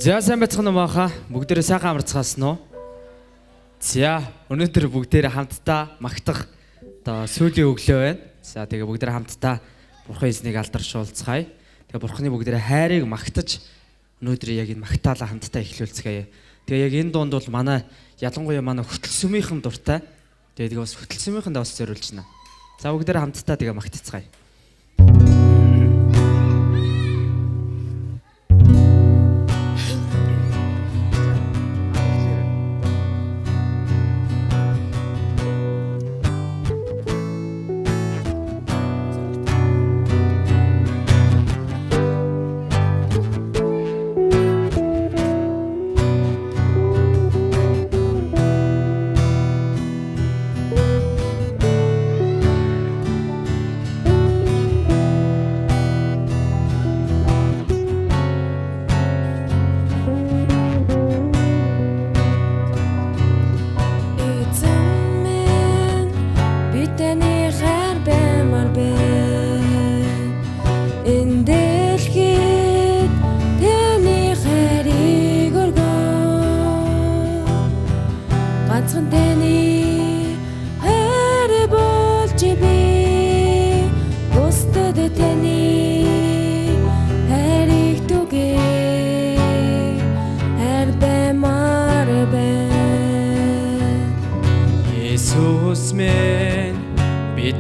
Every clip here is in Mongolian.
За сайн байцгаана уу баха. Бүгдээрээ сайхан амарцгаасан уу? За өнөөдөр бүгдээрээ хамтдаа магтах одоо сүүлийн өглөө байна. За тэгээ бүгдээрээ хамтдаа Бурхан эзнийг алдаршуулцгаая. Тэгээ Бурханы бүгдээрээ хайрыг магтаж өнөөдөр яг энэ магтаалаа хамтдаа эхлүүлцгээе. Тэгээ яг энэ дунд бол манай ялангуяа манай хөтөл сүмийнхэн дуртай. Тэгээ бас хөтөл сүмийнхэндээ бас зориулж байна. За бүгдээрээ хамтдаа тэгээ магтацгаая.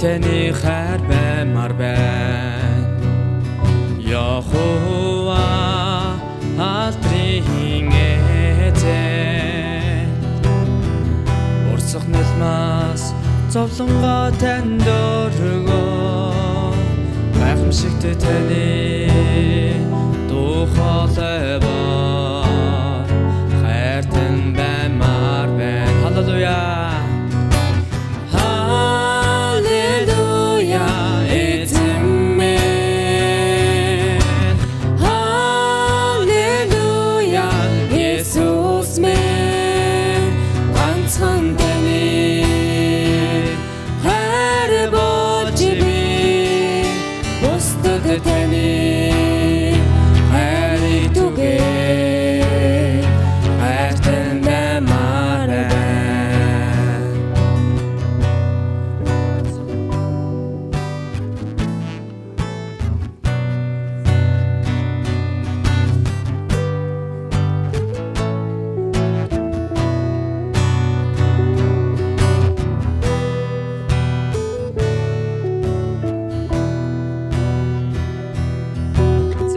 Таны хайр баймар байна. Яхова алтрын эзэн урсах нэлмас зовлонгоо танд өргөө гайхамшигт таны духалай ба хайртан баймар байна. Халелуя.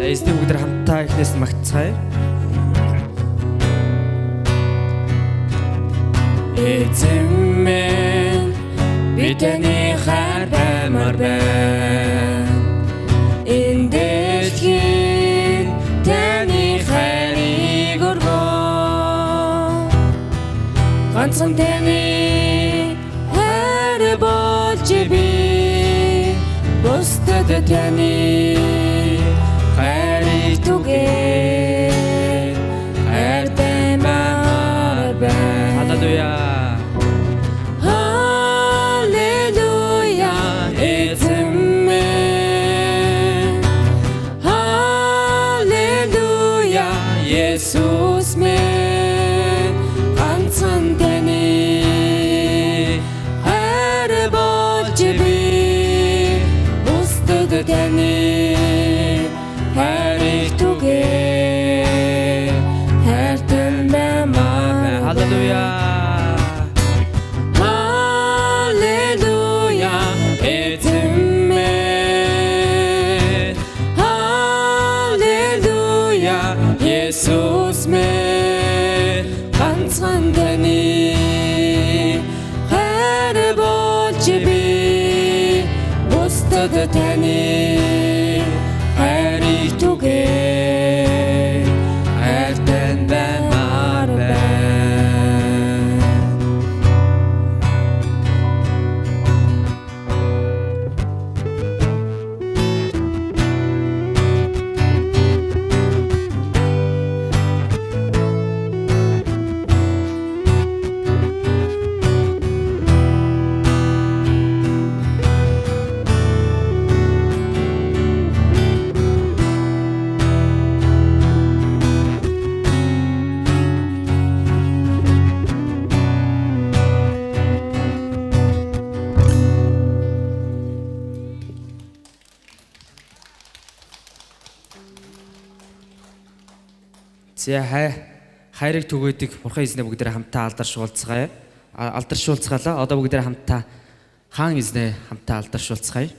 Эзний бүгдээр хамтдаа эхнээс нь магтцгаая. Эзэн минь би таны хайр баймар байна. Энэ дэлхийд таны хайрыг өргөө. Ганцхан таны хайр болж би бусдад таны хайрыг түгээ хайртай маар байна. Халелуя. Халелуя. Эзэн минь. Халелуя. Есүс минь ганцхан таны хайр болж би бусдад таны Hallelujah. Hallelujah. Ezen min. Hallelujah. Jesus min. Ганцхан таны хайр болж би бусдад таны хайрыг түгээ хайртай баймар байна. За хайрыг түгээдэг бурхан эзнээ бүгдээ хамтаа алдаршуулцгаая. Алдаршуулцгаалаа. Одоо бүгдээ хамтаа хаан эзнээ хамтаа алдаршуулцгаая.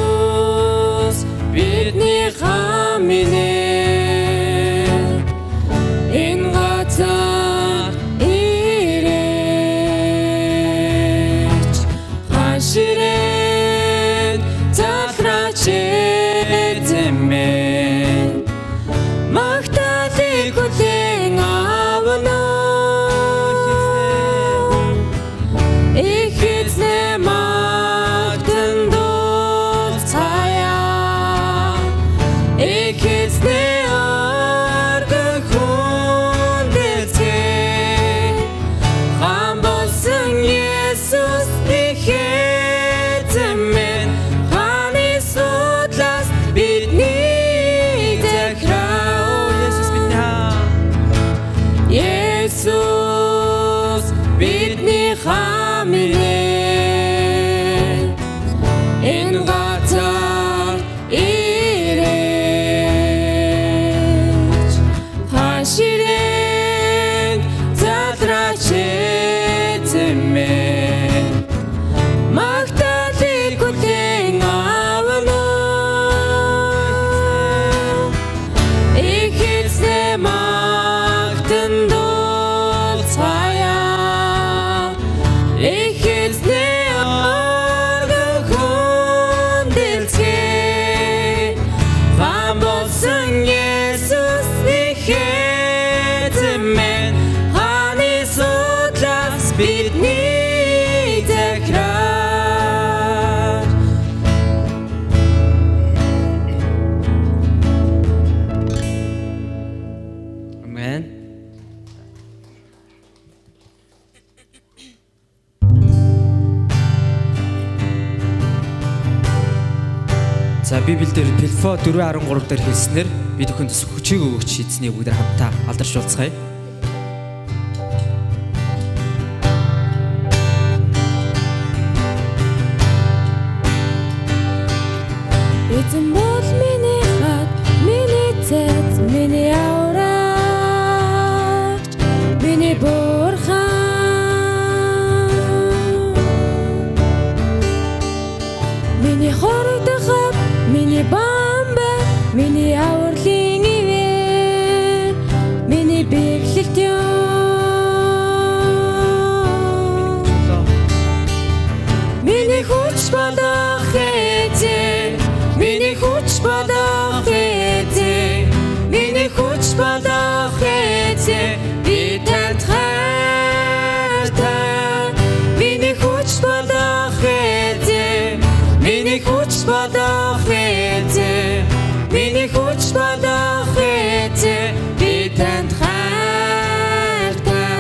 Есүс бидний хаан минь энэ газар ирээч хаширэн захрач эзэмэн магтаалыг хүлээн авна их эзнээ магтан дуулцгаая их эзнээ бидний хаан минь энэ газар ирээч хаширэн захрач эзэмэн магтаалыг хүлээн авна их эзнээ магтан дуулцгаая их эзнээ оргон дэлцгээ хаан болсон Есүс их эзэмэн хааны судлаас бидний захираа Амен. За Библиэлд Филиппо 4:13 дээр хэлснээр бид бүхэнд хүчийг өгч эзнийг бүгд хамтаа алдаршуулцгаая. эзэн бол миний хат миний цэц миний аврагч миний бурхан миний хоригдоход миний бамбай миний авралын ивэр миний бэглэлт юм миний хүч бодох эзэн миний хүч бодох эзэн миний хүч бодох эзэн би танд хайртай миний хүч бодох эзэн миний хүч бодох эзэн миний хүч бодох эзэн би танд хайртай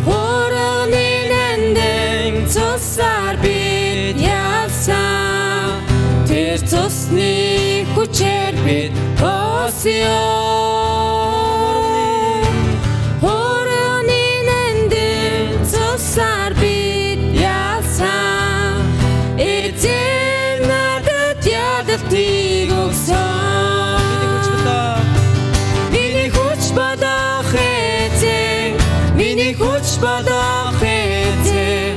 хуурны нандин цусаар бид яасан тэр цусны хүчээр бид босё хуурны нандин цусаар бид яасан эзэн надад ядалтыг өгсөн миний хүч бодох эзэн миний хүч бодох эзэн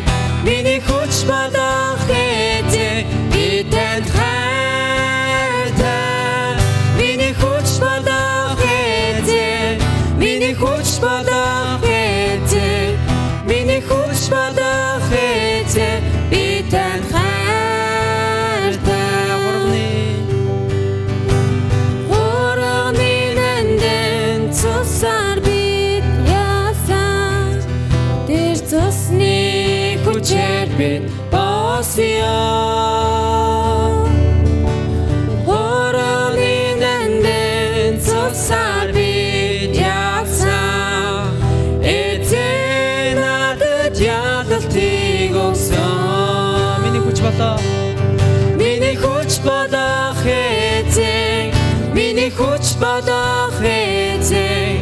миний хүч бодох эзэн би танд хайртай миний хүч бодох эзэн миний хүч бодох эзэн миний хүч бодох эзэн би танд хайртай хуурны нандин цусаар бид яасан тэр цусны хүчээр бид босё хуурны нандин цусаар бид яасан эзэн надад ядалтыг өгсөн миний хүч бодох эзэн миний Миний хүч болох эзэн,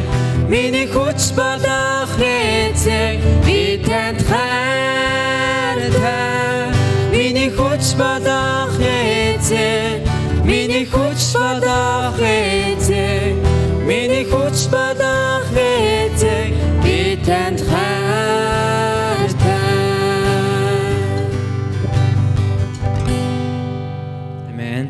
миний хүч болох эзэн, би танд хайртай. Миний хүч болох эзэн, миний хүч болох эзэн, миний хүч болох эзэн, би танд хайртай. Амен.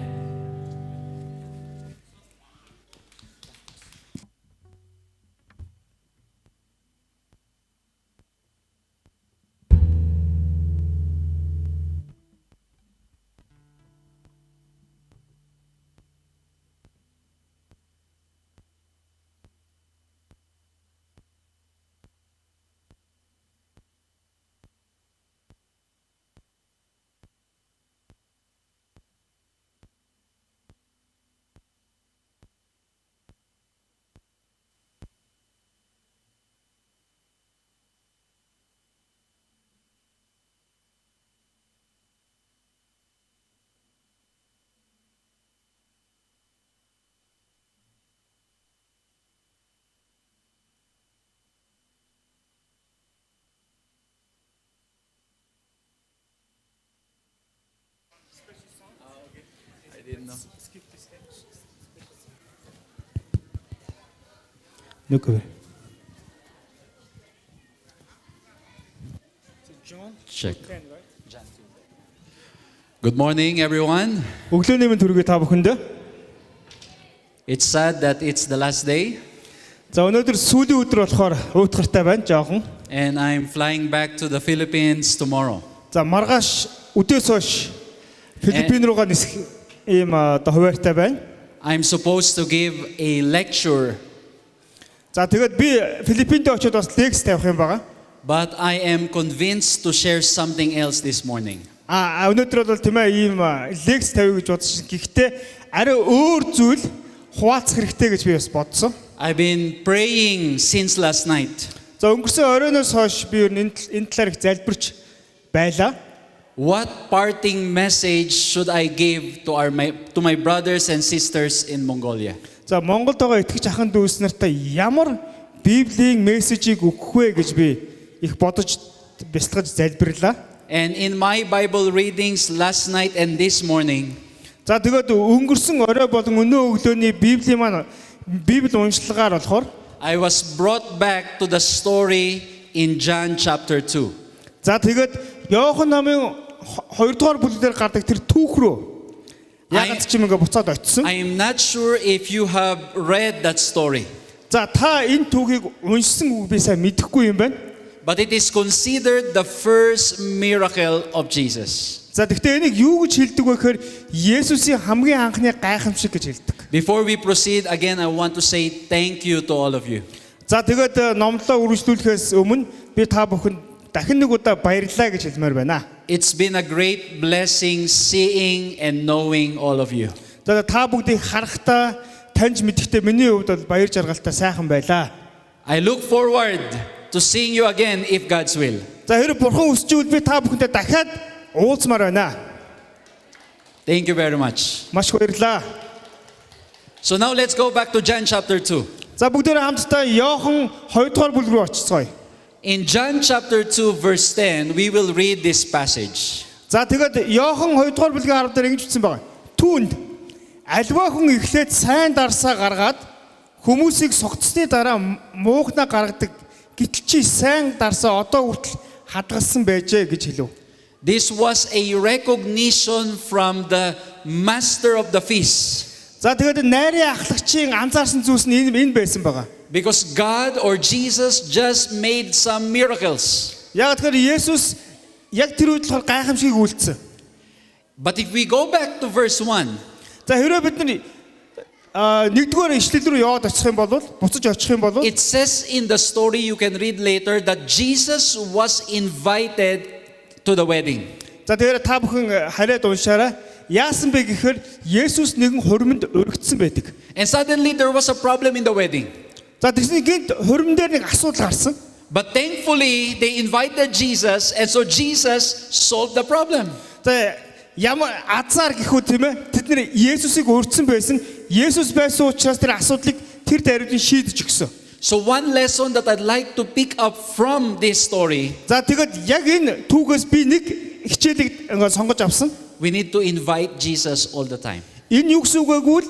Нүкэ. Check. Good morning, everyone. Өглөөний мэнд хүргэе та бүхэнд. It's sad that it's the last day, За өнөөдөр сүүлийн өдөр болохоор уутгартай байна жоохон. and I'm flying back to the Philippines tomorrow. За маргааш өдөөс хойш Филиппин руугаа нисэх ийм хуваартай байна. I'm supposed to give a lecture, За тэгээд би Филиппинд очиод бас лекц тавих юм байгаа. but I am convinced to share something else this morning. Өнөөдөр бол тийм ээ ийм лекц тавих гэж бодсон. Гэхдээ арай өөр зүйл хуваалцах хэрэгтэй гэж би бас бодсон. I've been praying since last night. За өнгөрсөн оройноос хойш би энэ талаар их залбирч байлаа. What parting message should I give to my brothers and sisters in Mongolia? За Монголд байгаа итгэж ахын дүүс нартай ямар Библийн мессежийг өгөх вэ гэж би их бодож бясалгаж залбирлаа. And in my Bible readings last night and this morning, За тэгээд өнгөрсөн орой болон өнөө өглөөний Библийн маань Библи уншлагаар болохоор I was brought back to the story in John chapter 2. за тэгээд Иохан номын 2 дугаар бүлгээр гардаг тэр түүх рүү яг ч юм ингээ буцаад очисон. I am not sure if you have read that story, За та энэ түүхийг уншсан үг би сайн мэдэхгүй юм байна. but it is considered the first miracle of Jesus. За тэгвэл энийг юу гэж хэлдэг вэ гэхээр Есүсийн хамгийн анхны гайхамшиг гэж хэлдэг. Before we proceed, again, I want to say thank you to all of you. За тэгээд номлоо үргэлжлүүлэхээс өмнө би та бүхэнд дахин нэг удаа баярлалаа гэж хэлмээр байна. It's been a great blessing seeing and knowing all of you. За та бүгдийг харахтаа таньж мэдэхдээ миний хувьд бол баяр жаргалтай сайхан байлаа. I look forward to seeing you again if God's will. За хэрэг бурхан хүсчвэл би та бүхэнтэй дахиад уулзмаар байна. Thank you very much. Маш их баярлалаа. So now let's go back to John chapter 2. За бүгдээрээ хамтдаа Иохан 2 дугаар бүлэг рүү очицгоё. In John chapter 2 verse 10, we will read this passage. За тэгээд Иохан 2 дугаар бүлгийн 10 дээр ингэж бичсэн байгаа. Түүнд альва хүн эхлээд сайн дарсаа гаргаад хүмүүсийг согтсны дараа муухнаа гаргадаг. Гэтэл чи сайн дарсаа одоо хүртэл хадгалсан байжээ гэж хэлв. This was a recognition from the master of the feast. За тэгээд найрын ахлагчийн анзаарсан зүйлс нь энэ байсан байгаа. Because God or Jesus just made some miracles. Яг тэгэхээр Есүс яг тэр үед болохоор гайхамшиг үйлдсэн. But if we go back to verse 1, За хэрвээ бид нэгдүгээр ишлэл рүү яваад очих юм бол буцаж очих юм бол it says in the story, you can read later, that Jesus was invited to the wedding. за тэгээд та бүхэн хараад уншаарай. Яасан бэ гэхээр Есүс нэгэн хуримд өргөцсөн байдаг. And suddenly there was a problem in the wedding. За тэгсний гинт хурим дээр нэг асуудал гарсан. But thankfully, they invited Jesus, and so Jesus solved the problem. За ямар азар гэхүү тийм ээ. Тэд нэр Есүсийг өртсөн байсан. Есүс байсан учраас тэр асуудлыг тэр даруйдын шийдэж өгсөн. So one lesson that I'd like to pick up from this story, За тэгэд яг энэ түүгээс би нэг хичээлийг сонгож авсан. we need to invite Jesus all the time. Энэ юу гэсэн үг вэ гэвэл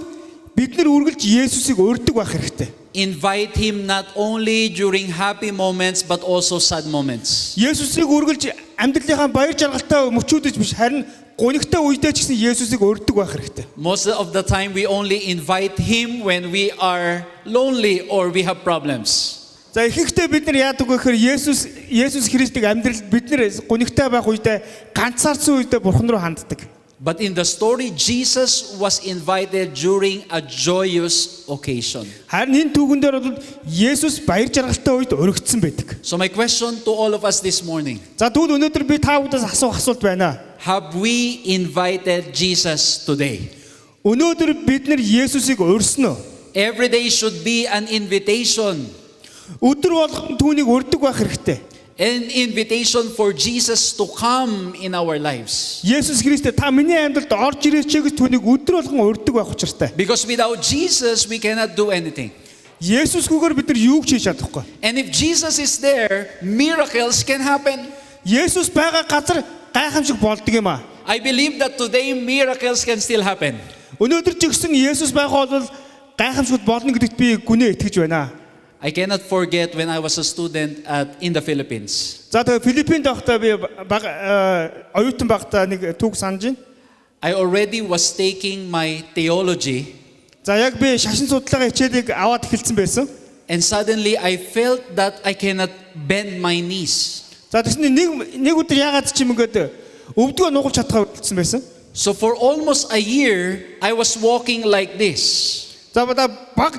бид нар үргэлж Есүсийг өрдөг байх хэрэгтэй. Invite him not only during happy moments but also sad moments. Есүсийг үргэлж амьдралынхаа баяр жаргалтай мөчүүдэж биш харин гонигтай үедээ ч гэсэн Есүсийг өрдөг байх хэрэгтэй. Most of the time we only invite him when we are lonely or we have problems. За ихэнхдээ бид нар яадаг вэ гэхээр Есүс Христийг амьдралд бид нар гонигтай байх үедээ ганцаарсан үедээ Бурхан руу ханддаг. But in the story, Jesus was invited during a joyous occasion. Харин энэ түүхэн дээр бол Есүс баяр жаргалтай үед өргөцсөн байдаг. So my question to all of us this morning, За тэгвэл өнөөдөр би та бүдээс асуух асуулт байна. have we invited Jesus today? Өнөөдөр бид нар Есүсийг өрснө. Every day should be an invitation. Өдөр болгон түүнийг өрдөг байх хэрэгтэй. An invitation for Jesus to come in our lives. Есүс Христос та миний амьдралд орж ирээч гэж түүнийг өдөр болгон өрдөг байх учиртай. Because without Jesus, we cannot do anything. Есүсгүйгээр бид нар юу ч хийж чадахгүй. And if Jesus is there, miracles can happen. Есүс байгаа газар гайхамшиг болдог юм аа. I believe that today miracles can still happen. Өнөөдөр ч гэсэн Есүс байгаа бол гайхамшигуд болно гэдэгт би гүнээ итгэж байна. I cannot forget when I was a student in the Philippines. За тэгээ Филиппинд байхдаа би оюутан байхдаа нэг түүх санаж байна. I already was taking my theology, За яг би шашин судалгаагийн хичээлийг аваад эхэлсэн байсан. and suddenly I felt that I cannot bend my knees. За тэгсэн нэг өдөр яагаад ч юм ингээд өвдгөө нугалж чадхаа үлдсэн байсан. So for almost a year, I was walking like this. За баг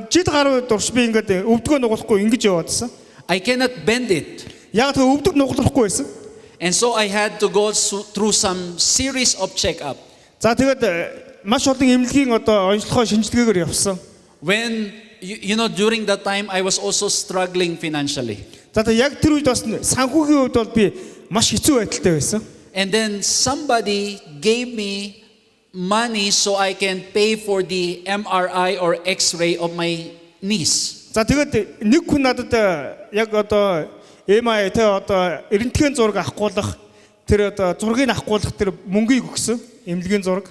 жид гаруй дурш би ингээд өвдгөө нугалахгүй ингэж яваадсан. I cannot bend it. Яг тэгээ өвдөг нугалахгүй байсан. And so I had to go through some series of checkup. За тэгээд маш олон эмнэлгийн онцлогоо шинжилгээгээр явсан. When, during that time, I was also struggling financially. За тэгээд яг тэр үед бас санхүүгийн хувьд бол би маш хэцүү байдалтай байсан. And then somebody gave me money so I can pay for the MRI or X-ray of my knees. За тэгээд нэг хүн надад яг MRI эрентген зураг авахгүйх тэр зургийг авахгүйх тэр мөнгийг өгсөн эмнэлгийн зураг.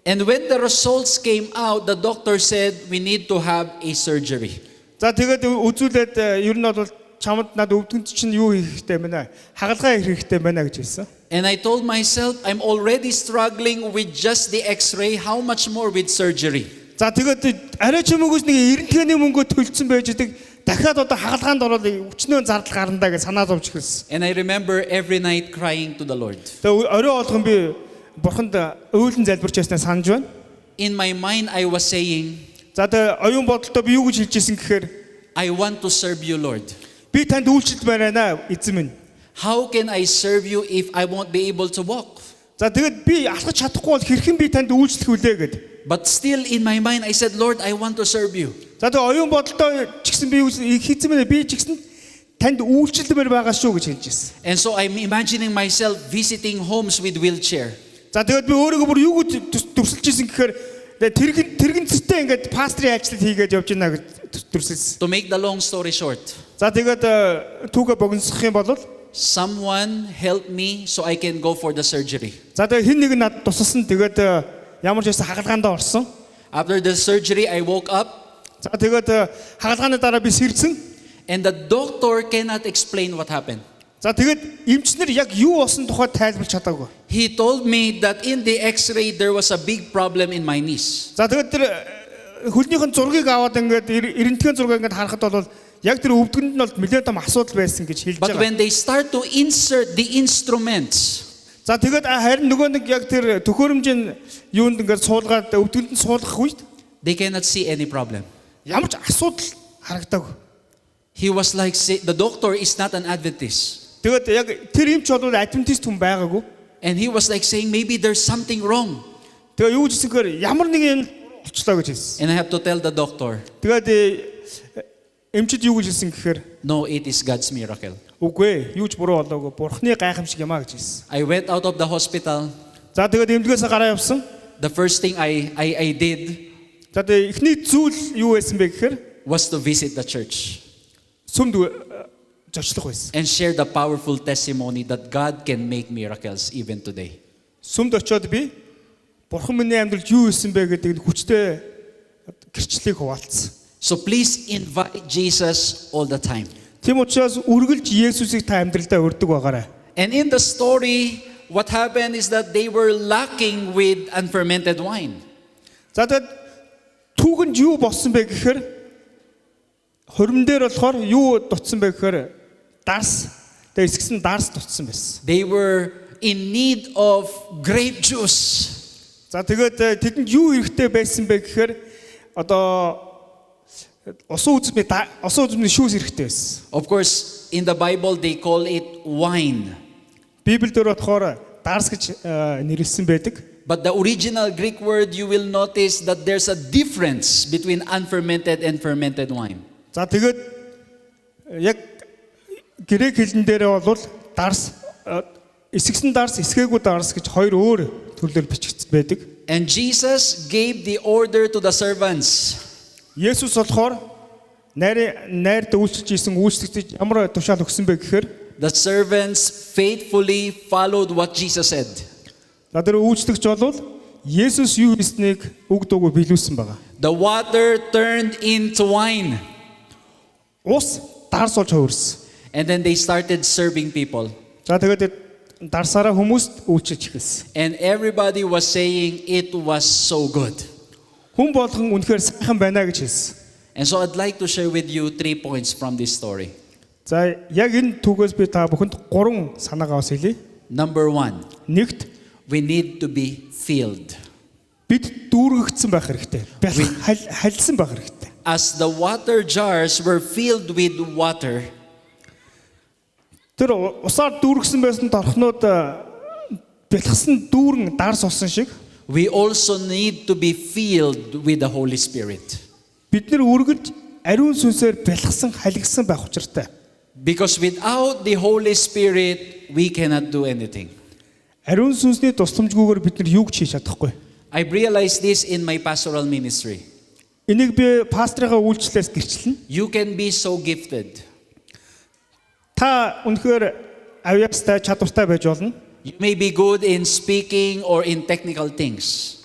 And when the results came out, the doctor said we need to have a surgery. За тэгээд үзүүлээд ер нь бол чамд над өвдгөнд чинь юу хийх хэрэгтэй байна? Хагалгаа хийх хэрэгтэй байна гэж хэлсэн. And I told myself, I'm already struggling with just the X-ray, how much more with surgery? За тэгээд арай ч юм уус нэг эрентгээний мөнгөө төлцсөн байж идэг дахиад хагалгаанд ороод өчнөө зардал гарандаа гэж санаа зовж эхэлсэн. And I remember every night crying to the Lord. Тэгээд орой болгон би Бурханд өөлөн залбирч яснаа санаж байна. In my mind, I was saying, За тэгээд оюун бодолтой би юу гэж хэлжсэн гэхээр I want to serve you, Lord. би танд үйлчлэл байна эзэн минь. How can I serve you if I won't be able to walk? За тэгээд би алхаж чадахгүй бол хэрхэн би танд үйлчлэх вүлээ гэд. But still in my mind, I said, Lord, I want to serve you. За тэгээд оюун бодолтой ч гэсэн би хийцэн минь би ч гэсэн танд үйлчлэлмээр байгаа шүү гэж хэлж ирсэн. And so I'm imagining myself visiting homes with wheelchair. За тэгээд би өөрийгөө бүр юу гэж дүрсэлж ирсэн гэхээр тэрэгэн цэцтэй ингээд пастрын ажилд хийгээд явж байна гэж дүрсэлсэн. To make the long story short, За тэгээд түүгээ богиносох юм бол someone helped me so I can go for the surgery. за тэгээд хэн нэг нь надад тусалсан тэгээд ямар ч байсан хагалгаанд орсон. After the surgery, I woke up За тэгээд хагалгааны дараа би сэрсэн. and the doctor cannot explain what happened. За тэгээд эмчнэр яг юу болсон тухай тайлбарч чадаагүй. He told me that in the X-ray there was a big problem in my knees. За тэгээд тэр хөлнийхэн зургийг аваад ингээд эрентген зургийг ингээд харахад бол яг тэр өвдгөнд нь бол нэлээд том асуудал байсан гэж хэлж But байгаа. when they start to insert the instruments, За тэгээд харин нөгөө нэг яг тэр төхөөрөмжийн юунд ингээд суулгаад өвдгөнд нь суулгах үед they cannot see any problem. ямар ч асуудал харагдаагүй. He was like, the doctor is not an Adventist. Тэгээд яг тэр эмч бол адвентист хүн байгаагүй. And he was like saying, maybe there's something wrong. Тэгээ юу ч гэсэнгээр ямар нэг юм болчлоо гэж хэлсэн. And I have to tell the doctor, Тэгээд эмчд юу гэж хэлсэн гэхээр no, it is God's miracle. үгүй ээ, юу ч буруу болоогүй. Бурхны гайхамшиг юм а гэж хэлсэн. I went out of the hospital. За тэгээд эмнэлгээс гараа явсан. The first thing I did За тэгээд эхний зүйл юу байсан бэ гэхээр was to visit the church сүмд зорчлох байсан. and share the powerful testimony that God can make miracles even today. Сүмд очиод би Бурхан миний амьдралд юу хийсэн бэ гэдэг хүчтэй гэрчлэлийг хуваалцсан. So please invite Jesus all the time. Тийм учраас үргэлж Есүсийг та амьдралдаа урьдаг байгаарай. And in the story, what happened is that they were lacking with unfermented wine. За тэгээд түүхэнд юу болсон бэ гэхээр хормон дээр болохоор юу дутсан бэ гэхээр дарс. Тэгээд эсгсэн дарс дутсан байсан. They were in need of grape juice. За тэгээд тэдэнд юу хэрэгтэй байсан бэ гэхээр одоо усан үзмний шүүс хэрэгтэй байсан. Of course, in the Bible, they call it wine. Библиэлд болохоор дарс гэж нэрлсэн байдаг. But the original Greek word, you will notice that there's a difference between unfermented and fermented wine. За тэгээд яг грек хэлэн дээрээ бол дарс эсгсэн дарс, эсгээгүй дарс гэж хоёр өөр төрлөөр бичигдсэн байдаг. And Jesus gave the order to the servants. Есүс болохоор найрд үйлчилж исэн үйлчлэгчид ямар тушаал өгсөн бэ гэхээр The servants faithfully followed what Jesus said. за тэр үйлчлэгч бол Есүс юу хийснийг үг дуугүй биелүүлсэн байгаа. The water turned into wine. Ус дарс болж хувирсан. And then they started serving people. За тэгээд дарсаараа хүмүүст үйлчилж эхэлсэн. And everybody was saying it was so good. Хүн болгон үнэхээр сайхан байна гэж хэлсэн. And so I'd like to share with you 3 points from this story. За яг энэ түүгээс би та бүхэнд 3 санаагаа бас хэлье. Number 1, Нэгт we need to be filled. бид дүүргэгдсэн байх хэрэгтэй. Халилсан байх хэрэгтэй. As the water jars were filled with water, Тэр усаар дүүргсэн байсан торхнууд бэлгсэн дүүрэн дарс усан шиг we also need to be filled with the Holy Spirit. бид нар үргэлж ариун сүнсээр бэлгсэн халигсан байх учиртай. Because without the Holy Spirit, we cannot do anything. Ариун сүнсний тусламжгүйгээр бид нар юуг ч хийж чадахгүй. I've realized this in my pastoral ministry. Энийг би пастрыгаа үйлчлэлээс гэрчлэнэ. You can be so gifted. Та үнэхээр авьяастай чадвартай байж болно. You may be good in speaking or in technical things.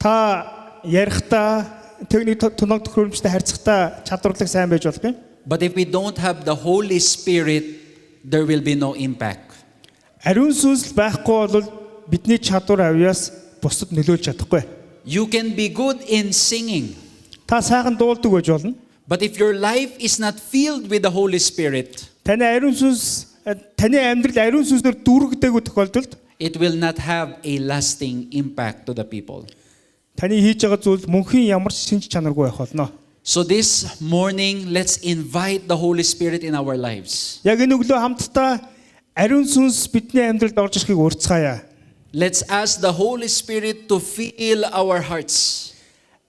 Та ярихдаа техник тунаг төхөөрөмжтэй харьцахтаа чадварлаг сайн байж болох юм. But if we don't have the Holy Spirit, there will be no impact. Ариун сүнс байхгүй бол бидний чадвар авьяас бусдад нөлөөлж чадахгүй. You can be good in singing. Та сайхан дуулдаг байж болно. But if your life is not filled with the Holy Spirit, Таны амьдрал ариун сүнсээр дүүргдээгүй тохиолдолд it will not have a lasting impact to the people. таны хийж байгаа зүйл мөнхийн ямар ч шинж чанаргүй байх болно. So this morning, let's invite the Holy Spirit in our lives. Яг энэ өглөө хамтдаа ариун сүнс бидний амьдралд орж ирэхийг урьдчилгаая. Let's ask the Holy Spirit to fill our hearts.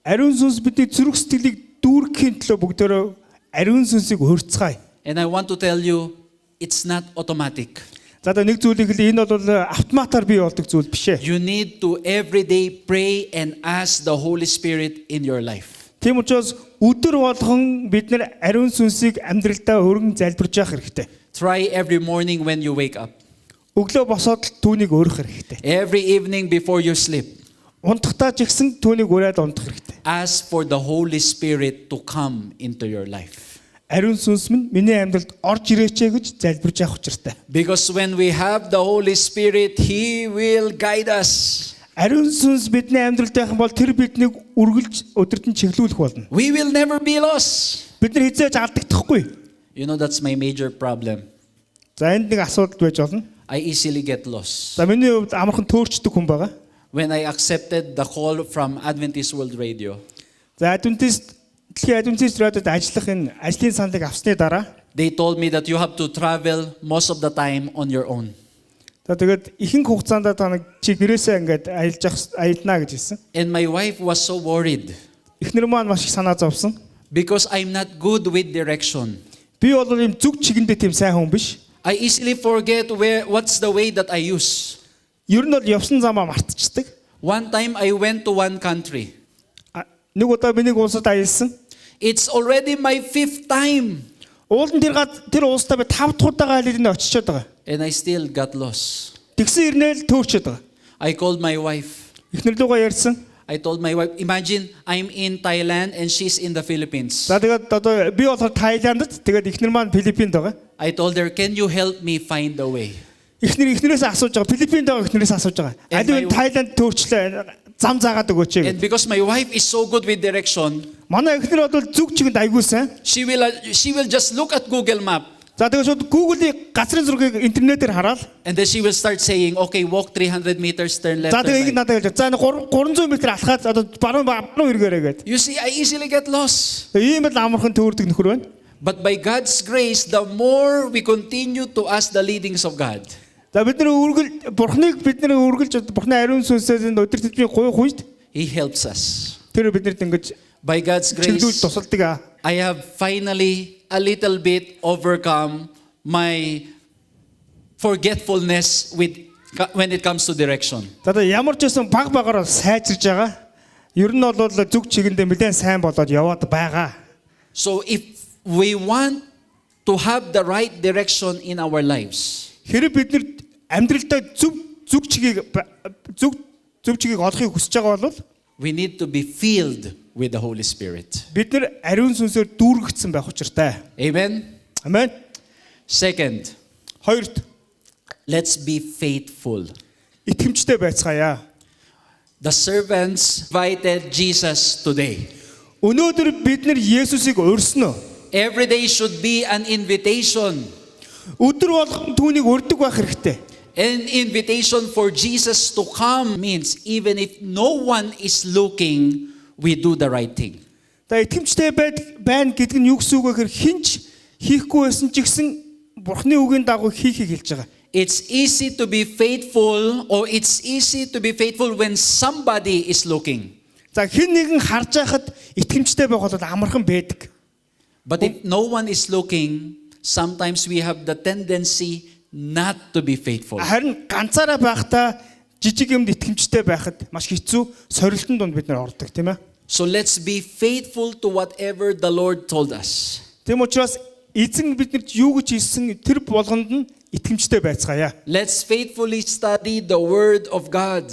Ариун сүнс бидний зүрх сэтгэлийг дүүргэхийн төлөө бүгдөө ариун сүнсийг урьдчилгаая. And I want to tell you, it's not automatic. За нэг зүйлийг хэлээ, энэ бол автоматар бий болдог зүйл биш ээ. You need to every day pray and ask the Holy Spirit in your life. Тийм учраас өдөр болгон бид нар ариун сүнсийг амьдралдаа өргөн залбирж явах хэрэгтэй. Try every morning when you wake up. Өглөө босоод түүнийг өөрөх хэрэгтэй. Every evening before you sleep. Унтахтаа ч гэсэн түүнийг ураад унтах хэрэгтэй. Ask for the Holy Spirit to come into your life. Ариун сүнс минь миний амьдралд орж ирээч гэж залбирж явах учиртай. Because when we have the Holy Spirit, He will guide us. Ариун сүнс бидний амьдралд байх юм бол тэр биднийг үргэлж өдөртөн чиглүүлэх болно. We will never be lost. Бид нар хизээж алдагдахгүй. You know, that's my major problem. За энд нэг асуудал байж болно. I easily get lost. За миний хувьд амархан төөрчдөг хүн байгаа. When I accepted the call from Adventist World Radio, За дэлхийн Адвентист радиод ажиллах энэ ажлын саналыг авсны дараа they told me that you have to travel most of the time on your own. за тэгээд ихэнх хугацаанд та нэг чи гэрээсээ ингээд аялнаа гэж хэлсэн. And my wife was so worried Эхнэр маань маш их санаа зовсон. because I'm not good with direction. Би бол ийм зүг чигэндээ тийм сайн хүн биш. I easily forget what's the way that I use. ер нь бол явсан замаа мартчихдаг. One time I went to one country. Нэг удаа би нэг улсад аялсан. It's already my 5th time. Уулын тэр улстай би 5 дахь удаага айлд очиод байгаа. And I still got lost. Тэгсэн ирнээл төөрчөөд байгаа. I called my wife. Эхнэрлүүгээ ярьсан. I told my wife, imagine I'm in Thailand and she's in the Philippines. За тэгээд одоо би болохоор Тайландд, тэгээд эхнэр маань Филиппинд байгаа. I told her, can you help me find the way? Эхнэрээс асууж байгаа. Филиппинд байгаа эхнэрээс асууж байгаа. And Алив Тайланд төөрчлөө зам заагаад өгөөч And гэж. because my wife is so good with direction, Манай эхнэр бол зүг чигэнд аягуулсан. she will just look at Google Map За тэгээд шууд Google-ийн газрын зургийг интернетээр хараад and then she will start saying, okay, walk 300 meters, turn left. за тэгээд turn right. надад хэлж. За 300 м алхаад одоо баруун эргээрээ гээд. You see, I easily get lost. Ийм л амархан төөрдөг нөхөр байна. But by God's grace, the more we continue to ask the leadings of God, За бид нар бурхныг үргэлж бурхны ариун сүнсээс өдөр тутмын гуйж He helps us. тэр биднэрт ингэж By God's чиглүүлж grace, тусалдаг. I have finally a little bit overcome my forgetfulness when it comes to direction. За ямар ч байсан баг багаар сайжирж байгаа. Ер нь бол зүг чигэндээ нэлээд сайн болоод яваад байгаа. So if we want to have the right direction in our lives, Хэрэг бид нар амьдралдаа зүг чигийг олохыг хүсэж байгаа бол we need to be filled with the Holy Spirit. бид нар ариун сүнсээр дүүргэгдсэн байх учиртай. Amen. Амен. Second, Хоёрт let's be faithful. итгэмжтэй байцгаая. The servants invited Jesus today. Өнөөдөр бид нар Есүсийг урьсан уу? Every day should be an invitation. Өдөр болгон түүнийг урьдаг байх хэрэгтэй. An invitation for Jesus to come means even if no one is looking, we do the right thing. За итгэмжтэй байна гэдэг нь юу гэсэн үг вэ гэхээр хинч хийхгүй байсан ч гэсэн Бурхны үгийн дагуу хийхийг хэлж байгаа. It's easy to be faithful, or it's easy to be faithful when somebody is looking. За хэн нэгэн харж байхад итгэмжтэй байх бол амархан байдаг. But if no one is looking, sometimes we have the tendency not to be faithful. Харин ганцаараа байхдаа жижиг юмд итгэмжтэй байхад маш хэцүү сорилтын дунд бид нар ордог тийм ээ. So let's be faithful to whatever the Lord told us. Тийм учраас эзэн биднэрт юу гэж хэлсэн тэр болгонд нь итгэмжтэй байцгаая. Let's faithfully study the Word of God.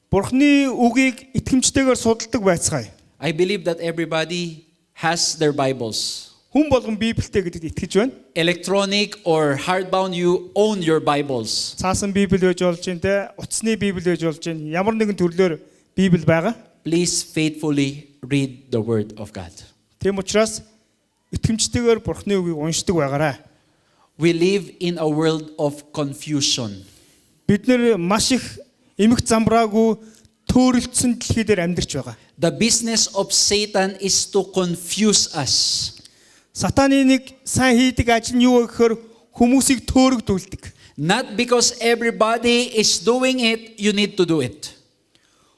Бурхны үгийг итгэмжтэйгээр судалдаг байцгаая. I believe that everybody has their Bibles. Хүн болгон Библиэд гэдэгт итгэж байна. Electronic or hardbound, you own your Bibles. Цаасан Библи байж болж байна те, утасны Библи байж болж байна. Ямар нэгэн төрлөөр Библи байгаа. Please faithfully read the Word of God. Тийм учраас итгэмжтэйгээр Бурхны үгийг уншдаг байгаарай. We live in a world of confusion. Бид нэр маш их эмх замбраагүй төөрөлдсөн дэлхий дээр амьдарч байгаа. The business of Satan is to confuse us. Сатаны нэг сайн хийдэг ажил нь юу вэ гэхээр хүмүүсийг төөрөгдүүлдэг. Not because everybody is doing it, you need to do it.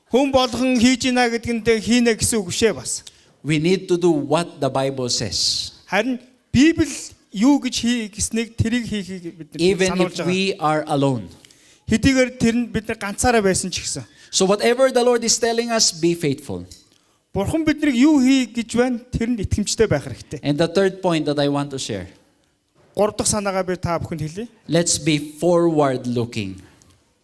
Хүн болгон хийж ийна гэдгэндээ хийнэ гэсэн үг бишээ бас. We need to do what the Bible says. Харин Библи юу гэж хий гэснийг тэрийг хийхийг бид Even сануулж if байгаа. we are alone. Хэдийгээр тэр нь бид нар ганцаараа байсан ч гэсэн. So whatever the Lord is telling us, be faithful. Бурхан биднийг юу хий гэж байна тэрэнд итгэмжтэй байх хэрэгтэй. And the third point that I want to share. Гурав дахь санаагаа би та бүхэнд хэлье. Let's be forward looking.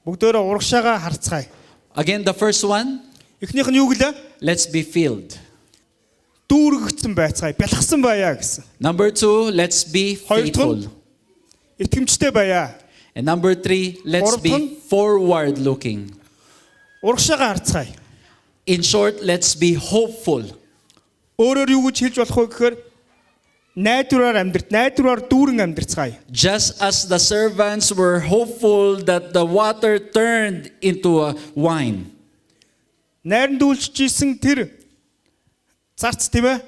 Бүгдөө урагшаага харцгаая. Again, the first one, Эхнийх нь юу гэлээ? let's be filled. Дүүргэгдсэн байцгаая, бялхсан байя гэсэн. Number two, let's be faithful. Итгэмжтэй байя. And number three, let's be forward looking. Урагшаага харцгаая. In short, let's be hopeful. Өөрөөр юу гэж хэлж болох вэ гэхээр найдвараар дүүрэн амьдрцгаая. Just as the servants were hopeful that the water turned into a wine. Найран дүүлчихсэн тэр зарц тийм ээ.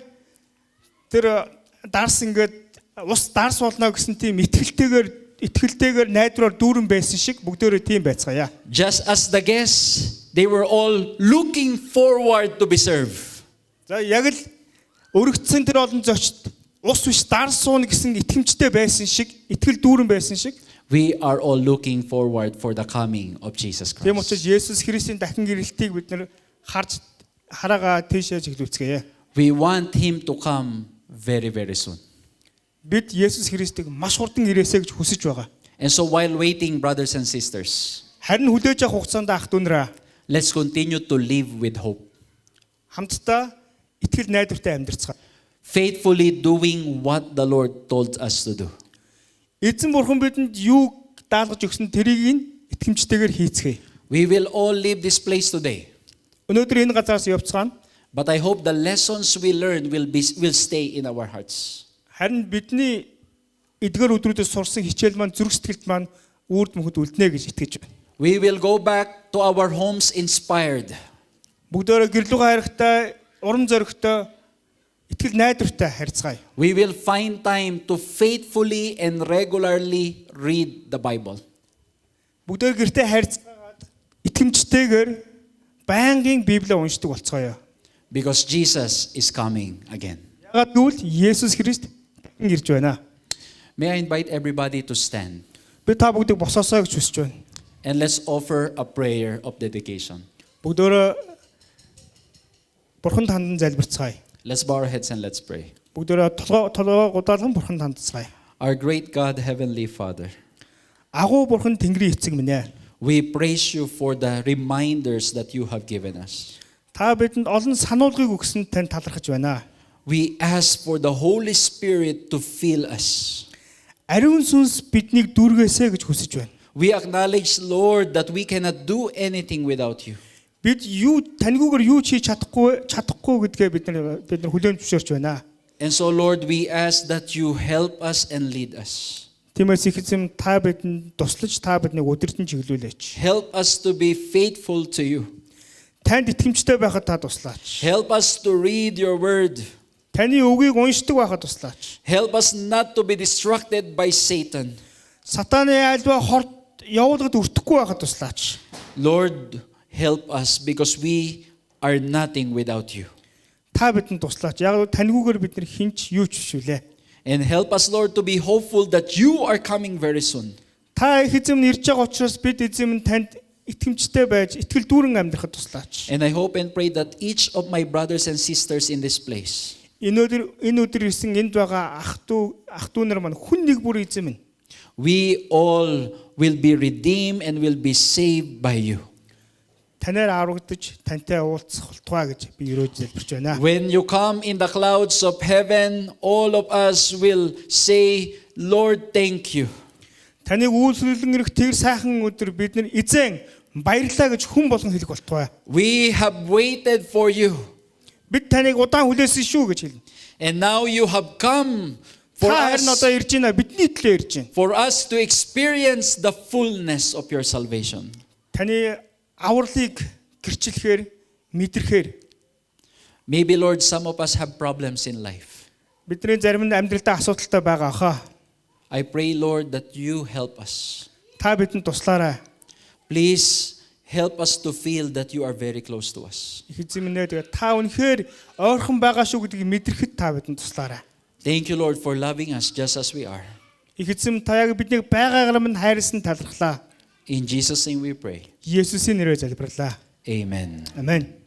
Тэр дарс ингээд ус дарс болно гэсэн тийм итгэлтэйгээр найдвараар дүүрэн байсан шиг бүгдөө тийм байцгаая. Just as the guests, they were all looking forward to be served. За яг л өргөцсөн тэр олон зочд ус биш дарс суун гэсэн итгэмжтэй байсан шиг, итгэл дүүрэн байсан шиг we are all looking forward for the coming of Jesus Тийм учраас Christ. Есүс Христийн дахин ирэлтийг бид нэр хараагаа тийшээ чиглүүлцгээе. We want Him to come very, very soon. Бид Есүс Христийг маш хурдан ирээсэй гэж хүсэж байгаа. And so while waiting, brothers and sisters, Харин хүлээж авах хугацаанд ах дүүнрээ let's continue to live with hope, хамтдаа итгэл найдвартай амьдрцгаая. faithfully doing what the Lord told us to do. Эзэн бурхан бидэнд юу даалгаж өгсөн тэрийг итгэмжтэйгээр хийцгээе. We will all leave this place today, Өнөөдөр энэ газараас явцгаана. but I hope the lessons we learned will stay in our hearts. Харин бидний эдгээр өдрүүдэд сурсан хичээл маань зүрх сэтгэлд маань үрд мөхөд үлднэ гэж итгэж байна. We will go back to our homes inspired, Бүгдөө гэрлүүгээ хайртай, урам зоригтой, итгэл найдвартай харьцгаая. we will find time to faithfully and regularly read the Bible. Бүгдөө гэртээ харьцгаад итгэмжтэйгээр байнгын Библийг уншдаг болцгоё. Because Jesus is coming again. Ягаад гэвэл Есүс Христ ирж байна. May I invite everybody to stand Би та бүгдийг босоосоо гэж хүсэж байна. and let's offer a prayer of dedication. Бүгдөө Бурханд хандан залбирцгаая. Let's bow our heads and let's pray. Бүгдөө толгоо гудaalган Бурханд хандцгаая. Our great God, Heavenly Father, Агуу Бурхан Тэнгэрийн эцэг минь ээ. we praise you for the reminders that you have given us. Та бидэнд олон сануулгыг өгсөн тань талархаж байна. We ask for the Holy Spirit to fill us. Ариун сүнс биднийг дүүргээсэй гэж хүсэж байна. We acknowledge, Lord, that we cannot do anything without you. Бид таньгүйгээр юу ч хийж чадахгүй гэдгээ бид нар хүлээн зөвшөөрч байна. And so, Lord, we ask that you help us and lead us. Тиймээс их эзэм та бидэнд туслаж та биднийг удирдан чиглүүлээч. Help us to be faithful to you. Танд итгэмжтэй байхад та туслаач. Help us to read your word. Таны үгийг уншдаг байхад туслаач. Help us not to be distracted by Satan. Сатаны альва хорт явуулгад өртөхгүй байхад туслаач. Lord, help us because we are nothing without you. Та бидэнд туслаач. Яг таньгүйгээр бид нар хинч юу ч биш үлээ. And help us, Lord, to be hopeful that you are coming very soon. Та их эзэм ирж байгаа учраас бид эзэм танд итгэмжтэй байж итгэл дүүрэн амьдрахад туслаач. And I hope and pray that each of my brothers and sisters in this place Энэ өдөр ирсэн энд байгаа ах дүү нар маань хүн нэг бүр эзэм. we all will be redeemed and will be saved by you. Танаар аврагдаж тантай уулзах болтугай гэж би өрөөж залбирч байна. When you come in the clouds of heaven, all of us will say, Lord, thank you. Таныг үйлчлүүлэн ирэх тэр сайхан өдөр бид нар эзэн баярлалаа гэж хүн болгон хэлэх болтугай. We have waited for you. Бид таныг удаан хүлээсэн шүү гэж хэлнэ. And now you have come for Та харин одоо us, ирж байна. Бидний төлөө ирж байна. for us to experience the fullness of your salvation. Таны авралыг гэрчлэхээр мэдрэхээр Maybe, Lord, some of us have problems in life. бидний зарим нь амьдралдаа асуудалтай байгаа хаа. I pray, Lord, that you help us. Та бидэнд туслаарай. Please help us to feel that you are very close to us. Их эзэн минь тэгээ та үнэхээр ойрхон байгаа шүү гэдгийг мэдрэхэд та бидэнд туслаарай. Thank you, Lord, for loving us just as we are. Их эзэн та яг биднийг байгаагаар минь хайрлсан талархлаа. In Jesus' name we pray. Есүсийн нэрээр залбирлаа. Amen. Амен.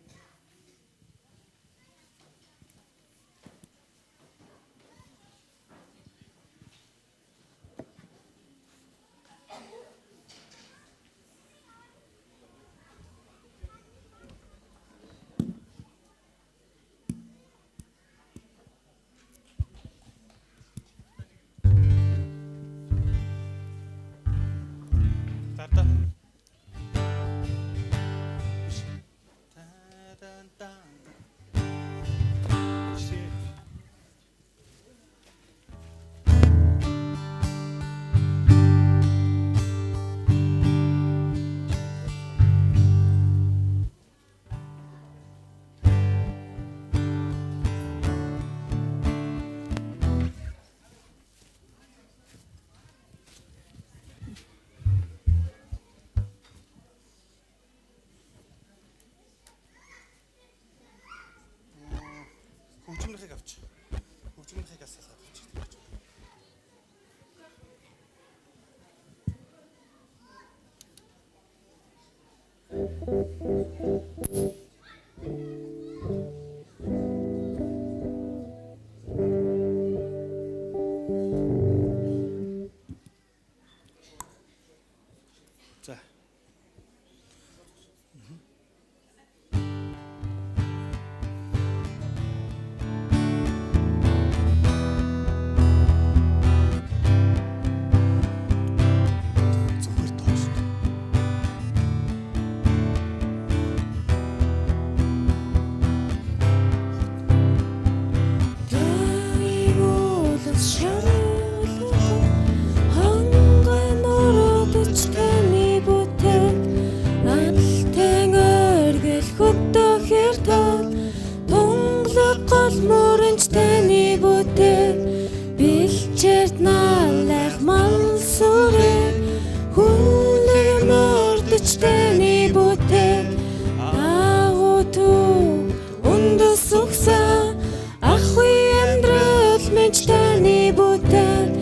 минчтэний бүтээл агуу төв үндэс өгсөн ахгүй амьдрал минчтэний бүтээл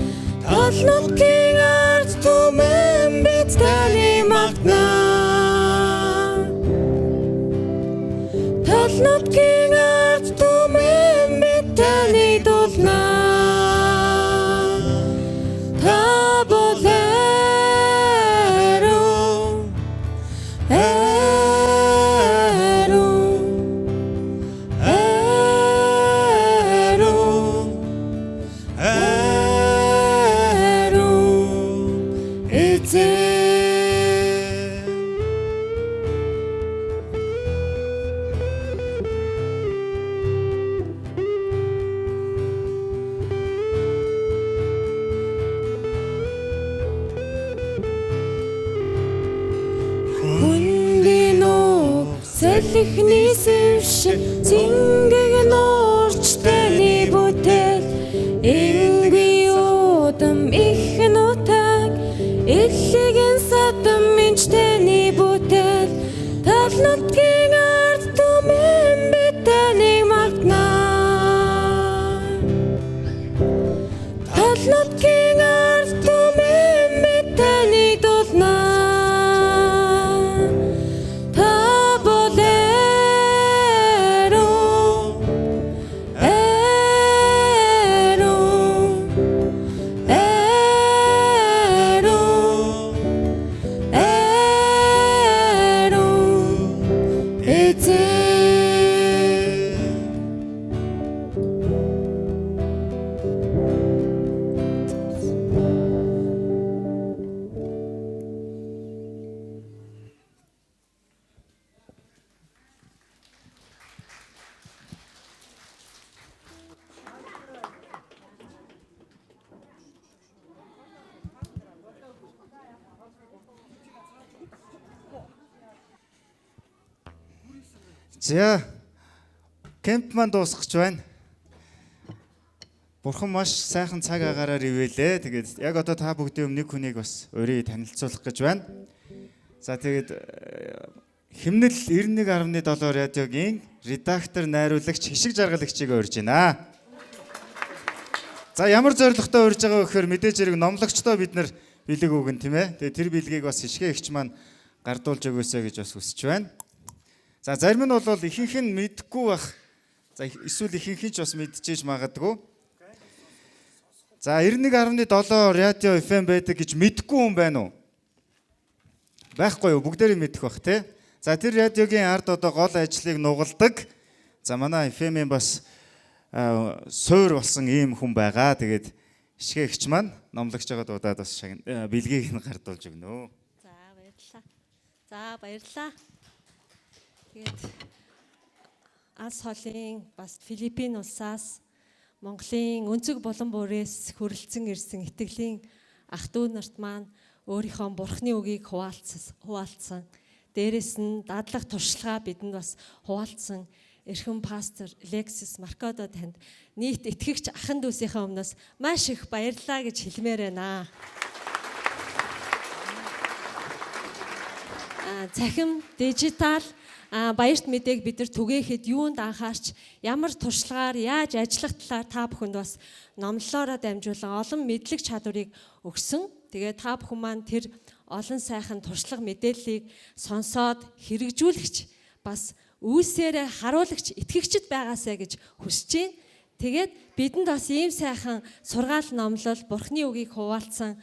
тал нутгийн ард түмэн бид таны магтнаа тал нутгийн ард түмэн бид таны дуулнаа та бол Эхний сэвшин зингэг нуурч таны бүтээл энгүй удам их нутаг эллигэн садам минь таны бүтээл тал нутгийн ард түмэн бид таны магтнаа тал нутгийн ард түмэн бид таны дуулнаа За кемп маань дуусгаж байна. Бурхан маш сайхан цаг агаараар ивэлээ. Тэгээд яг одоо та бүгдийн өмнө нэг хүнийг бас өөрийг танилцуулах гэж байна. За тэгээд Химнэл 91.7 радиогийн редактор, найруулагч, хишиг жаргалагчийг урьж байна. За ямар зорилготой урьж байгаа вэ гэхээр мэдээж хэрэг номлогчдоо бид нар бэлэг өгөн тийм ээ. Тэгээд тэр бэлгийг бас хишгээ эгч маань гардуулж өгөөсэй гэж бас хүсэж байна. За зарим нь бол ихэнх нь мэдгүй байх. За эсвэл ихэнх нь ч бас мэдчихэж магадгүй. За 91.7 радио FM байдаг гэж мэдгүй хүн байна уу? Байхгүй юу? Бүгдээрээ мэдэх бах тий. За тэр радиогийн ард одоо гол ажлыг нугалдаг. За манай FM-ийн бас суур болсон ийм хүн байгаа. Тэгээд хишгээ эгч маань номлогч байгаа дуудаад бас бэлгийг нь гардуулж өгнө. За баярлалаа. За баярлалаа. Тэгээд Алс холын бас Филиппин улсаас Монголын өнцөг булан бүрээс хүрэлцэн ирсэн итгэлийн ах дүү нарт маань өөрийнхөө бурхны үгийг хуваалцсан. Дээрээс нь дадлах туршлагаа бидэнд бас хуваалцсан эрхэм пастор Алексис Маркодо танд нийт итгэгч ахын дүүсийнхээ өмнөөс маш их баярлалаа гэж хэлмээр байна. Цахим дижитал баярт мэдээг бид нар түгээхэд юунд анхаарч ямар туршлагаар яаж ажиллах талаар та бүхэнд бас номлолоороо дамжуулан олон мэдлэг чадварыг өгсөн. Тэгээд та бүхэн маань тэр олон сайхан туршлага мэдээллийг сонсоод хэрэгжүүлэгч бас үүсээрээ харуулагч итгэгчд байгаасай гэж хүсэж байна. Тэгээд бидэнд бас ийм сайхан сургаал номлол Бурхны үгийг хуваалцсан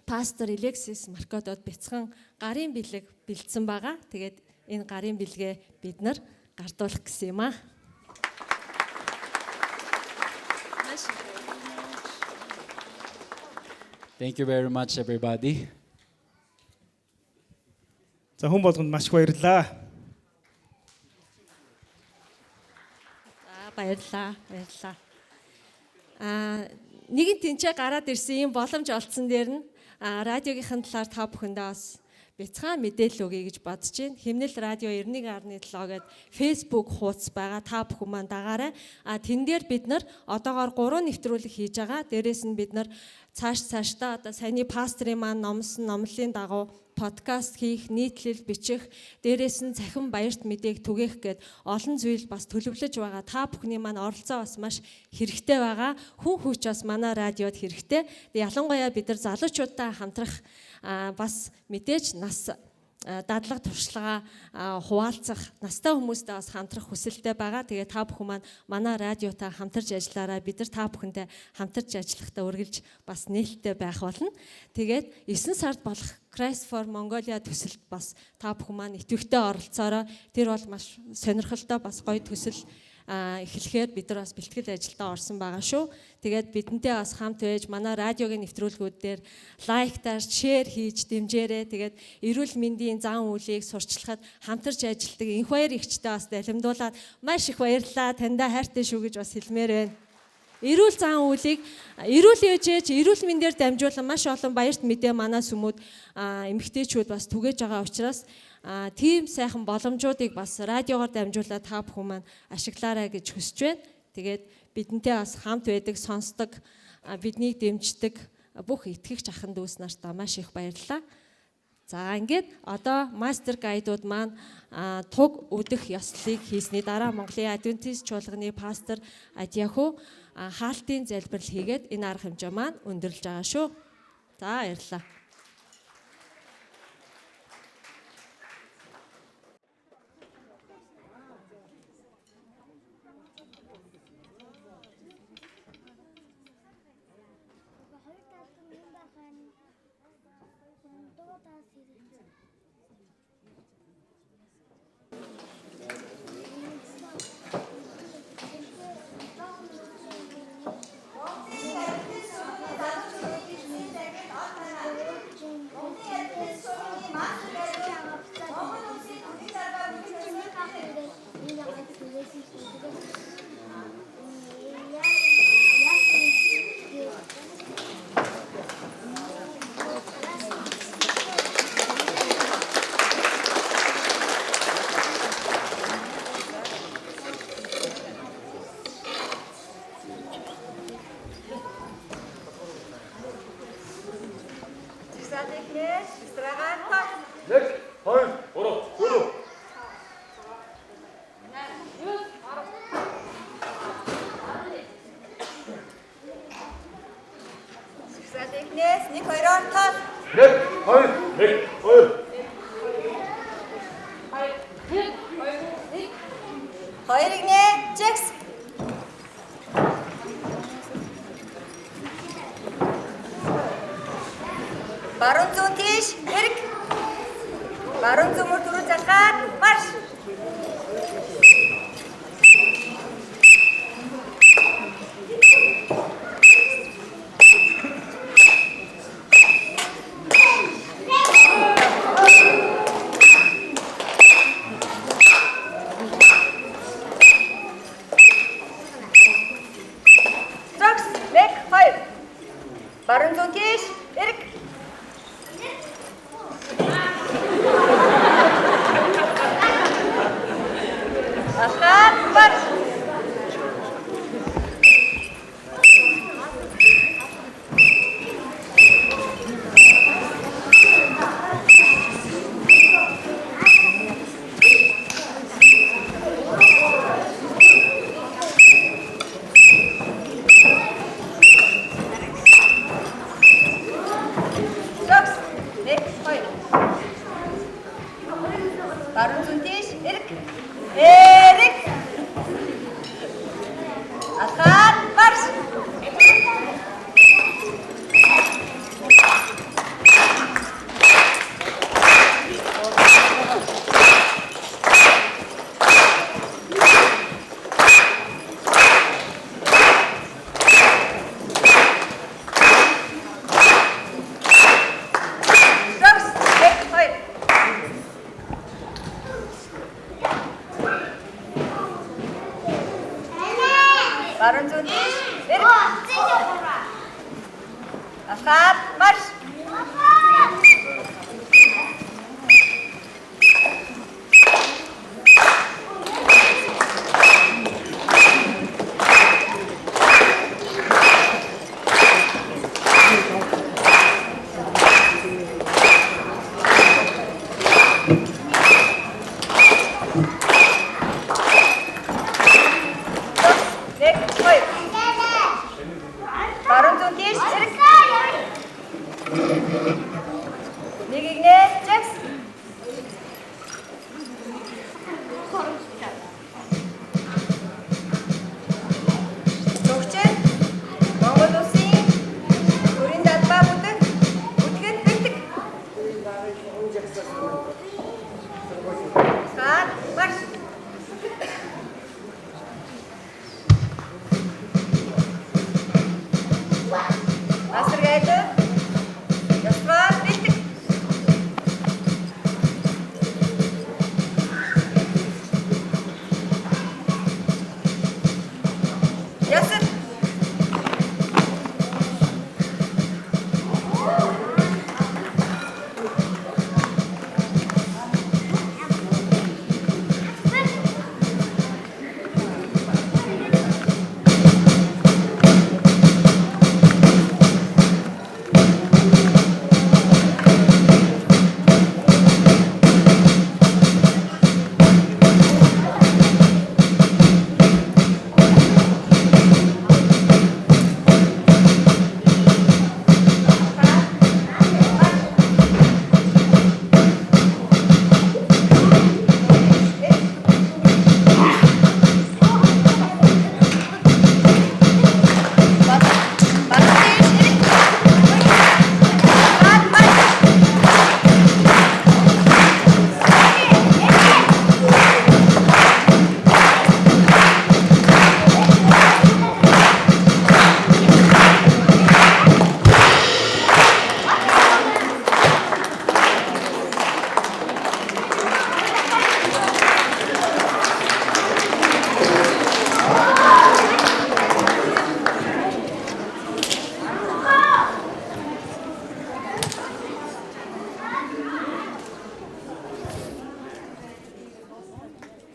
пастор Алексис Маркодод бяцхан гарын бэлэг бэлдсэн байгаа. Тэгээд энэ гарын бэлгээ бид нар гардуулах гэсэн юм аа. Thank you very much, everybody. За хүн болгонд маш их баярлалаа. За баярлалаа. Нэгэн тэнцээ гараад ирсэн юм боломж олцсон дээр нь радиогийнхэн талаар та бүхэндээ бас бяцхан мэдээлэл өгье гэж бодож байна. Химнэл радио 91.7 гээд Facebook хуудас байгаа. Та бүхэн маань дагаарай. Тэн дээр бид нар одоогоор 3 нэвтрүүлэг хийж байгаа. Дээрээс нь бид нар цаашдаа одоо саяны пастрын маань номлолын дагуу подкаст хийх, нийтлэл бичих, дээрээс нь цахим баярт мэдээг түгээх гээд олон зүйл бас төлөвлөж байгаа. Та бүхний маань оролцоо бас маш хэрэгтэй байгаа. Хүн хүч бас манай радиод хэрэгтэй. Ялангуяа бид нар залуучуудтай хамтрах бас мэдээж нас дадлага туршлага хуваалцах настай хүмүүстэй бас хамтрах хүсэлтэй байгаа. Тэгээ та бүхэн маань манай радиотой хамтарч ажиллаарай. Бид нар та бүхэнтэй хамтарч ажиллахдаа үргэлж бас нээлттэй байх болно. Тэгээд 9 сард болох Christ for Mongolia төсөлд бас та бүхэн маань идэвхтэй оролцоорой. Тэр бол маш сонирхолтой бас гоё төсөл эхлэхээр бид нар бас бэлтгэл ажилдаа орсон байгаа шүү. Тэгээд бидэнтэй бас хамт байж манай радиогийн нэвтрүүлгүүд дээр лайктаар, шеэр хийж дэмжээрэй. Тэгээд эрүүл мэндийн зан үйлийг сурчлахад хамтарч ажилладаг энх баяр ихчтэй бас далимдуулаад маш их баярлалаа. Таньдаа хайртай шүү гэж бас хэлмээр байна. Эрүүл зан үйлийг эрүүл ээжээж эрүүл мэндээр дамжуулан маш олон баярт мэдээ манай сүмүүд эмэгтэйчүүд бас түгээж байгаа учраас тийм сайхан боломжуудыг бас радиогоор дамжуулаад та бүхэн маань ашиглаарай гэж хүсэж байна. Тэгээд бидэнтэй бас хамт байдаг, сонсдог, биднийг дэмждэг бүх итгэгч ахын дүүс нартаа маш их баярлалаа. За ингээд одоо мастер гайдууд маань туг өдөх ёслолыг хийсний дараа Монголын Адвентист чуулганы пастор Адиаху хаалтын залбирал хийгээд энэ арга хэмжээ маань өндөрлж байгаа шүү. За баярлалаа. Баруун зүүн тийш эрг. Баруун зүүн мөр түрүү захаад марш. Зогс, лек, хоёр. Баруун зүүн тийш эрг. Баруун зүүн тийш эрг. Эрг. Ахаад марш. Баруун зүүн тийш эрг. Ахаад марш.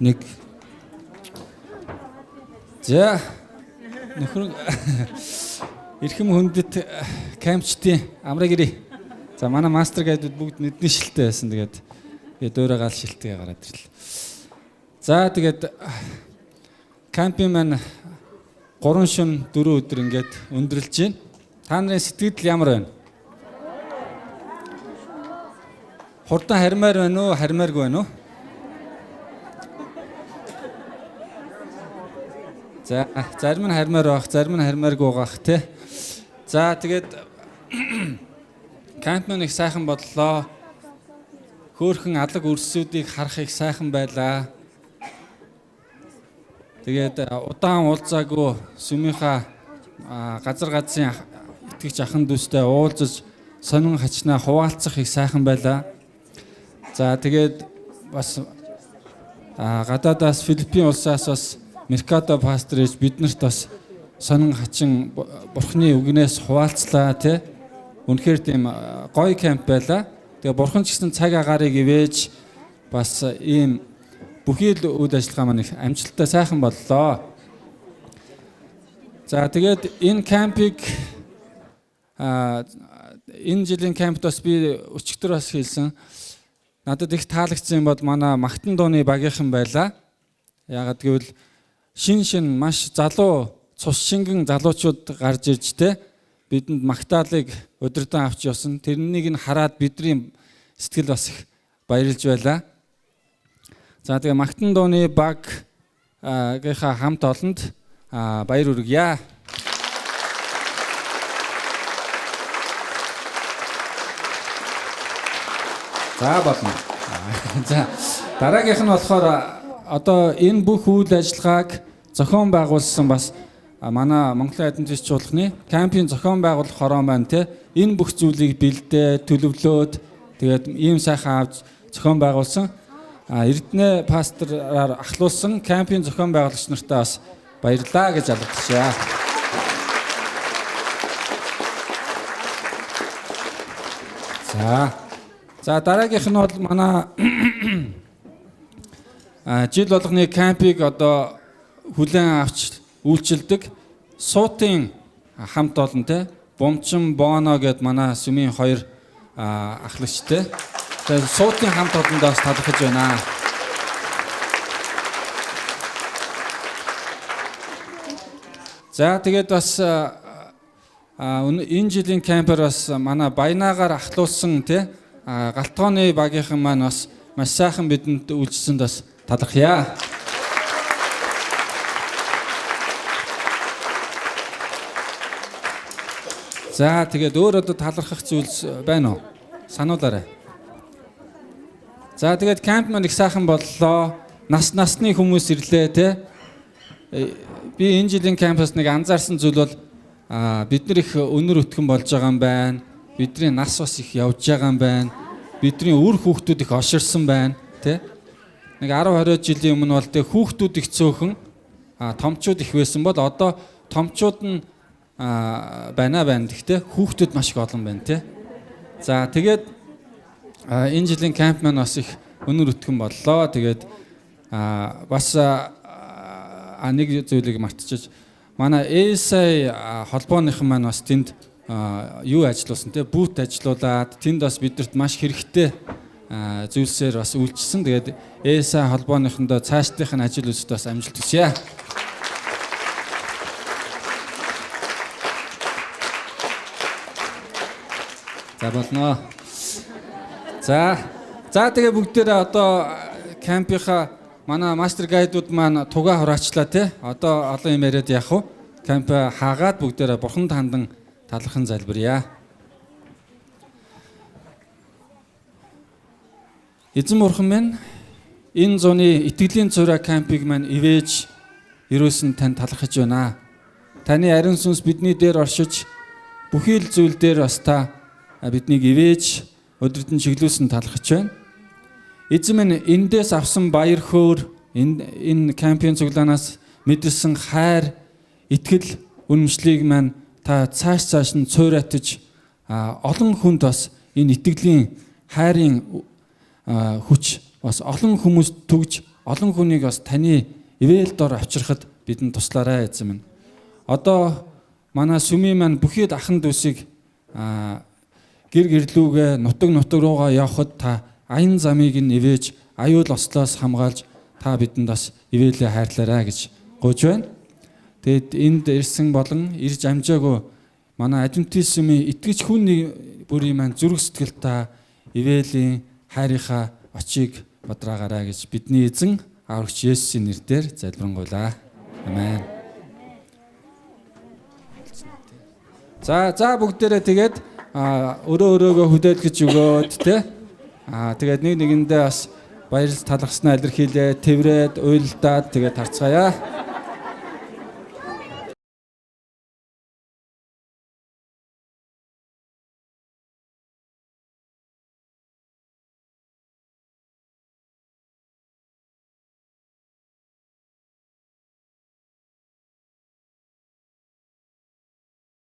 1. За нөхөр эрхэм хүндэт кампчдын амраг ирээ. За манай мастер гайдууд бүгд нүдний шилтэй байсан. Тэгээд өөрөө гал шилтгээ гараад ирлээ. За тэгээд кампийн маань 3 шөнө 4 өдөр ингээд өндөрлж байна. Та нарын сэтгэл ямар байна? Хурдан хармаар байна уу, хармааргүй байна уу? За зарим нь хармаар байх, зарим нь хармааргүй байх тий. За тэгээд камп маань их сайхан боллоо. Хөөхөн алаг өрсүүдийг харах их сайхан байлаа. Тэгээд удаан уулзаагүй сүмийнхаа газар газрын итгэж ахын дүүстэй уулзаж сонин хачнаа хуваалцах их сайхан байлаа. За тэгээд бас гадаадаас Филиппин улсаас бас Меркато пастор ээж биднэрт бас сонин хачин бурхны үгнээс хуваалцлаа тий. Үнэхээр тийм гоё камп байлаа. Тэгээ бурхан ч гэсэн цаг агаарыг ивэж бас ийм бүхий л үйл ажиллагаа маань их амжилттай сайхан боллоо. За тэгээд энэ кампыг энэ жилийн кампт бас би өчигдөр бас хэлсэн. Надад их таалагдсан бол манай Магтан дууны багийнхан байлаа. Яагаад гэвэл шин маш залуу цус шингэн залуучууд гарч ирж те бидэнд магтаалыг удирдан авч явсан. Тэрнийг нь хараад бидний сэтгэл бас их баярлж байлаа. За тэгээ Магтан дууны баг гийнхаа хамт олонд баяр хүргье. За болно. За дараагийнх нь болохоор одоо энэ бүх үйл ажиллагааг зохион байгуулсан бас манай Монголын Адвентист чуулганы кампийн зохион байгуулах хорон байна те. Энэ бүх зүйлийг бэлдээ, төлөвлөөд тэгээд ийм сайхан авч зохион байгуулсан. Эрдэнэ пастораар ахлуулсан кампийн зохион байгуулагч нартаа бас баярлалаа гэж алгадчихъя. За дараагийнх нь бол манай жил болгоны кампийг одоо хүлээн авч үйлчилдэг суутын хамт олон те Бомчин Боно гэд манай сүмийн 2 ахлагчтай. Тэгээд суутын хамт олондоос талархаж байна. За тэгээд бас энэ жилийн кампер бас манай Баянаагаар ахлуулсан те Галтгооны багийнхан маань бас маш сайхан бидэнд үйлчилсэнд бас талархъя. За тэгээд өөр одоо талархах зүйлс байна уу? Сануулаарай. За тэгээд камп маань их сайхан боллоо. Насны хүмүүс ирлээ те. Би энэ жилийн кампус нэг анзаарсан зүйл бол бид нар их өнөр өтгөн болж байгаа юм байна. Бидний нас бас их явж байгаа юм байна. Бидний үр хүүхдүүд их оширсан байна те. Нэг 10-20 жилийн өмнө бол те хүүхдүүд их цөөхөн томчууд их байсан бол одоо томчууд нь байна. Гэхдээ хүүхдүүд маш их олон байна те. За тэгээд энэ жилийн камп маань бас их өнөр өтгөн боллоо. Тэгээд бас нэг зүйлийг мартчихж манай ээсэй холбооныхан маань бас тэнд юу ажиллуулсан те бүүт ажиллуулад тэнд бас бидэрт маш хэрэгтэй зүйлсээр бас үйлчилсэн. Тэгээд ээсэй холбооныхондоо цаашлих нь ажил үзэлд бас амжилт хүсье. За болно. За тэгээ бүгдээрээ одоо кампийнхаа манай мастер гайдууд маань тугаа хураачлаа те. Одоо олон юм яриад яах вэ? Камп хаагаад бүгдээрээ бурханд хандан талархан залбирая. Эзэн бурхан минь энэ зуны итгэлийн цорой кампыг маань ивэж ерөөсөн тань талархаж байна. Таны ариун сүнс бидний дээр оршиж бүхий л зүйл дээр бас та биднийг ивэж өдөртөн чиглүүлсэн талархаж байна. Эзэн минь эндээс авсан баяр хөөр энэ кампийн цуглаанаас мэдэрсэн хайр, итгэл, үнэмшлийг маань та цааш нь цуурайтаж олон хүнд бас энэ итгэлийн хайрын хүч бас олон хүмүүст түгж олон хүнийг бас таны ивэл дор авчрахад бидэнд туслаарай эзэн минь. Одоо манай сүмийн маань бүхий л ахын дүүсийг гэр гэрлүүгээ нутаг руугаа явхад та аян замыг нь ивэж аюул ослоос хамгаалж та бидэнд бас ивэлээ хайрлаарай гэж гуйж байна. Тэгэд энд ирсэн болон ирж амжаагүй манай адвентистийн итгэж хүний бүрийн маань зүрх сэтгэл та иvēлийн хайрынхаа очийг бодраагаарай гэж бидний эзэн аврагч Есүсийн нэрээр залбирanгуйлаа. Амен. За бүгдээрээ тэгээд өрөөгөө хүлээлгэж өгөөд те. Тэгээд нэг нэгэндээ бас баярлал талархснаа илэрхийлээ, тэврээд, уйлдаад тэгээд харцгаая.